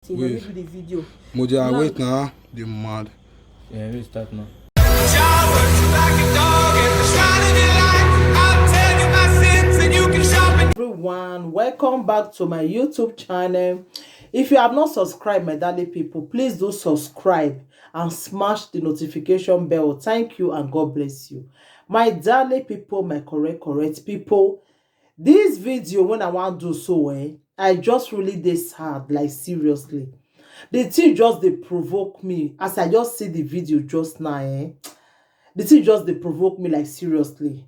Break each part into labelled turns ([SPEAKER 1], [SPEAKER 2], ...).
[SPEAKER 1] till they do the video.
[SPEAKER 2] Moja, wait now. The mad.
[SPEAKER 3] Yeah, we start now.
[SPEAKER 1] Everyone, welcome back to my YouTube channel. If you have not subscribed, my darling people, please do subscribe and smash the notification bell. Thank you and God bless you. My darling people, my correct people, this video when I want to do so, I just really this hard, like seriously. The thing just they provoke me as I just see the video just now. The thing just they provoke me like seriously.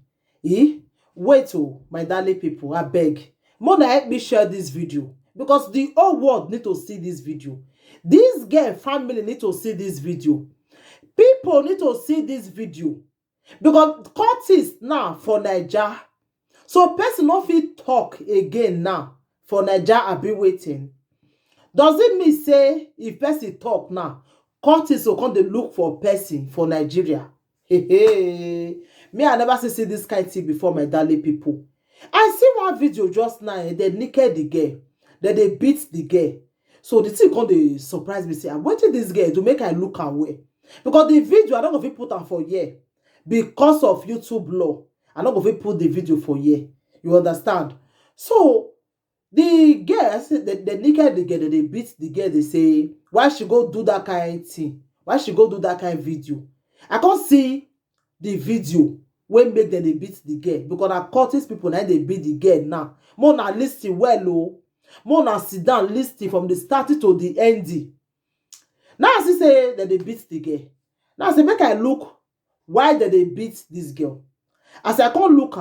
[SPEAKER 1] Wait, oh, my darling people, I beg. Mona, help me share this video because the whole world need to see this video. This girl family need to see this video. People need to see this video because court is now for Nigeria. So person no fit talk again now for Nigeria. I be waiting. Does it mean say if person talk now, court is so come they look for person for Nigeria? Hey. Me, I never see this kind of thing before, my darling people. I see one video just now, they naked the girl, then they beat the girl. So the thing come they surprise me, say, I'm waiting this girl to make her look away. Because the video, I don't know if put am for here. Because of YouTube law, I don't know if put the video for here. You understand? So, the girl, the naked the girl, they beat the girl, they say, why she go do that kind of thing? Why she go do that kind of video? I can't see the video when make them they beat the girl because I Curtis people now they beat the girl now. More na listen well, oh. More na sit down listen from the starting to the ending. Now I see say that they beat the girl. Now I say make I look why did they beat this girl. As I can't look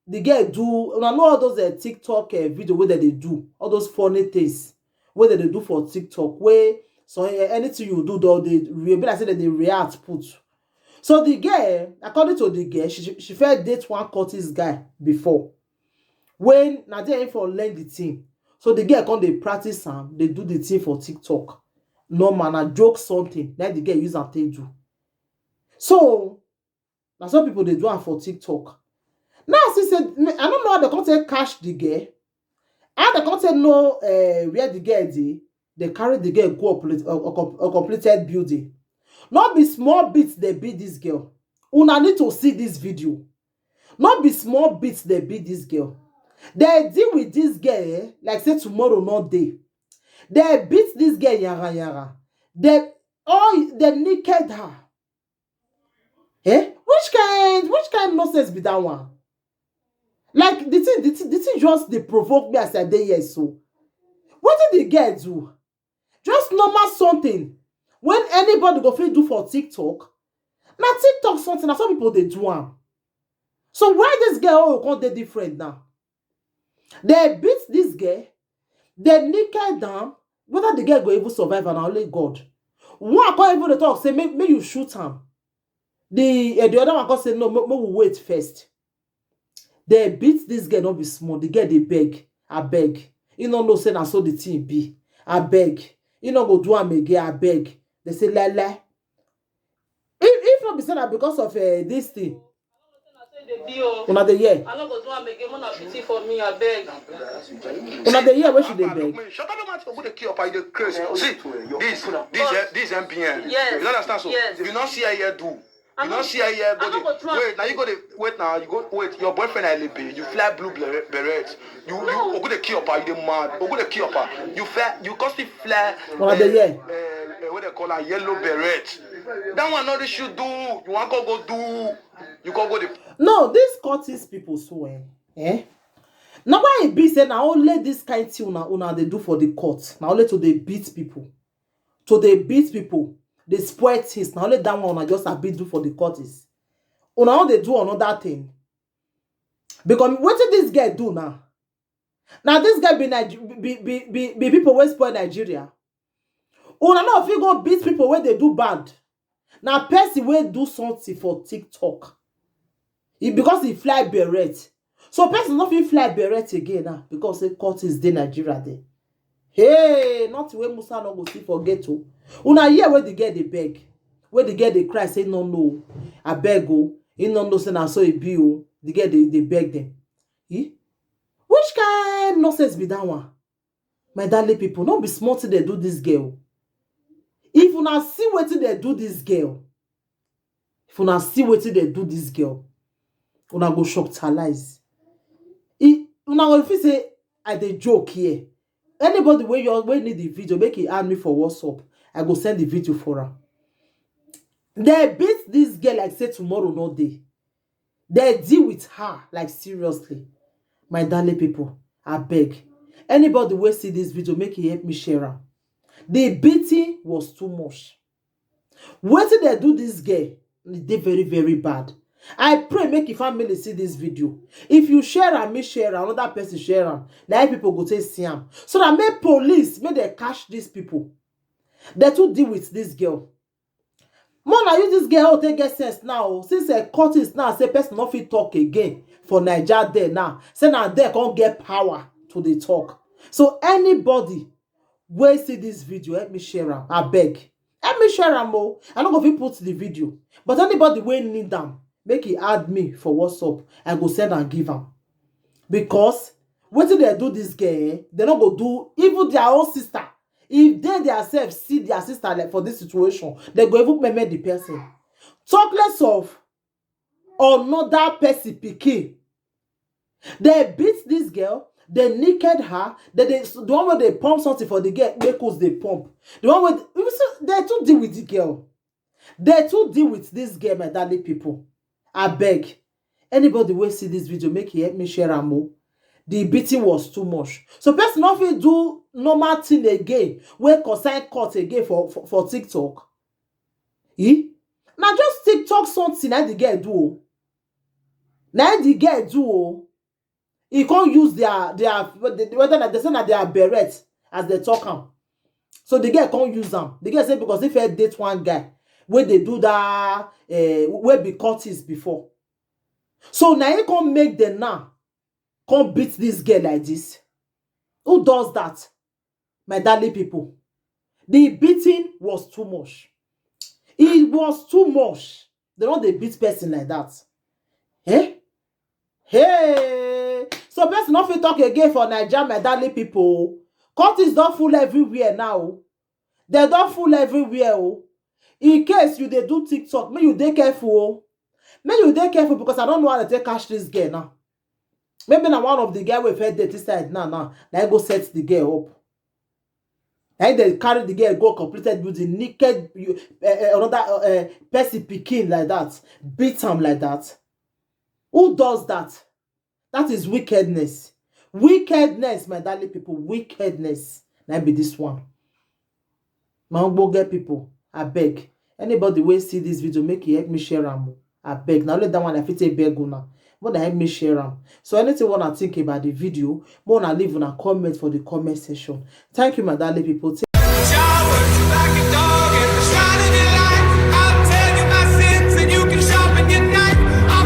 [SPEAKER 1] the girl do. I know all those TikTok video where they do all those funny things where they do for TikTok where so anything you do though they I say that they react put. So the girl, according to the girl, she first date one Curtis guy before. When now they ain't for learn the thing. So the girl come they practice and they do the thing for TikTok. No man, I joke something. Like the girl use and they do. So now some people they do it for TikTok. Now she said, I don't know how they come to catch the girl. How they come to know where the girl is. They carry the girl go a completed building. Not be small bits they beat this girl. Una need to see this video. Not be small bits they beat this girl. They deal with this girl like say tomorrow not day. They beat this girl yara yara. They naked her. Which kind nonsense be that one? Like the thing just they provoke me as I day here so. What did the girl do? Just normal something. When anybody go fit do for TikTok, now TikTok something, now some people they do am. So why this girl can't they different now? They beat this girl, they naked down, whether the girl go even survive and only God. One can't even talk, say, may you shoot him. The other one can say, no, we wait first. They beat this girl, not be small. The girl, they beg. I beg. You know, say, I saw the thing be. I beg. You know, go do am again, I beg. They say, la. If not be said that because of this thing. Una the year.
[SPEAKER 4] I no go do am again. Una pity for me, I beg.
[SPEAKER 1] Una the year where should they beg?
[SPEAKER 2] Shut up, man. Go the key up by the curse. See, this MPN.
[SPEAKER 4] Yes.
[SPEAKER 2] You understand? So
[SPEAKER 4] yes.
[SPEAKER 2] You not see her here do. You not see her here. Wait, now you go to wait now. You go wait. Your boyfriend I live. You fly blue beret. You go the key up by the mad. Go the key up. You fly. You constantly fly.
[SPEAKER 1] Una the year.
[SPEAKER 2] What they call a yellow beret. That one not they should do. You want to go do. You can go the.
[SPEAKER 1] No, these Curtis people so now why it be say now only this kind of thing una they do for the court. Now only to they beat people. To they beat people. They spoil things. Now only that one una just a bit do for the Curtis. Una they do another thing. Because what did this guy do now? Now this guy be people who spoil Nigeria. Una know if you go beat people where they do bad. Now person will do something for TikTok. Because he fly Berretta. So person not fit fly Berretta again now because the court is the Nigeria there. Hey, not where Musa no go see forget to. Una hear where the girl they beg. Where the girl they cry say no. I beg go. You no say na so it be o. The girl they beg them. Which kind nonsense be that one? My darling people, no be small thing they do this girl. If una see wetin they do this girl, if una see wetin they do this girl, una go shock talize. Una go feel say I dey joke here. Anybody wey need the video, make it add me for WhatsApp. I go send the video for her. They beat this girl like say tomorrow no day. They deal with her like seriously. My darling people, I beg. Anybody wey see this video, make it help me share am. The beating was too much. Wetin they do this girl, they very, very bad. I pray make your family see this video. If you share am, me share am, another person share am. Now people go take see am. So that make police, make they catch these people. They too deal with this girl. More na use this girl take get sense now. Since a court is now say person no fit talk again for Niger there now. Say now there can't get power to the talk. So anybody wey see this video, help me share am. I beg. Help me share am o. I no go fit put the video. But anybody wey need am, make e add me for WhatsApp. I go send and give am. Because wetin they do this girl, they no go do even their own sister. If they themselves see their sister like for this situation, they go even meme the person. Talk less of another person pikin. They beat this girl. They naked her. The one where they pump something for the girl, make us they pump. The one where they too deal with the girl. They too deal with this girl, my darling people. I beg. Anybody will see this video, make it help me share am o. The beating was too much. So person not fit do normal thing again. Where concern court again for TikTok. Now just TikTok something that the girl do. Now the girl do. He can't use their whether they say that they are Berretta as they talk am. So the girl can't use them. The girl say because if I date one guy where they do that where be courtis before. So now he can't make them now come beat this girl like this. Who does that? My darling people. The beating was too much. It was too much. They don't they beat person like that. Eh? Hey! So person not fit talk again for Nigeria, my darling people. Courtis don't full everywhere now. They don't full everywhere. In case you they do TikTok, may you dey careful. May you dey careful because I don't know how to take catch this girl now. Maybe now one of the guy we fed this side now. Now go set the girl up. And they carry the girl go completed with the naked another person pikin like that. Beat him like that. Who does that? That is wickedness. Wickedness, my darling people. Wickedness. Now be this one. My get people. I beg. Anybody will see this video, make it help me share am. I beg. Now let that one I fit take beg una. But help me share am. So anything wanna think about the video, wanna leave una comment for the comment section. Thank you, my darling people.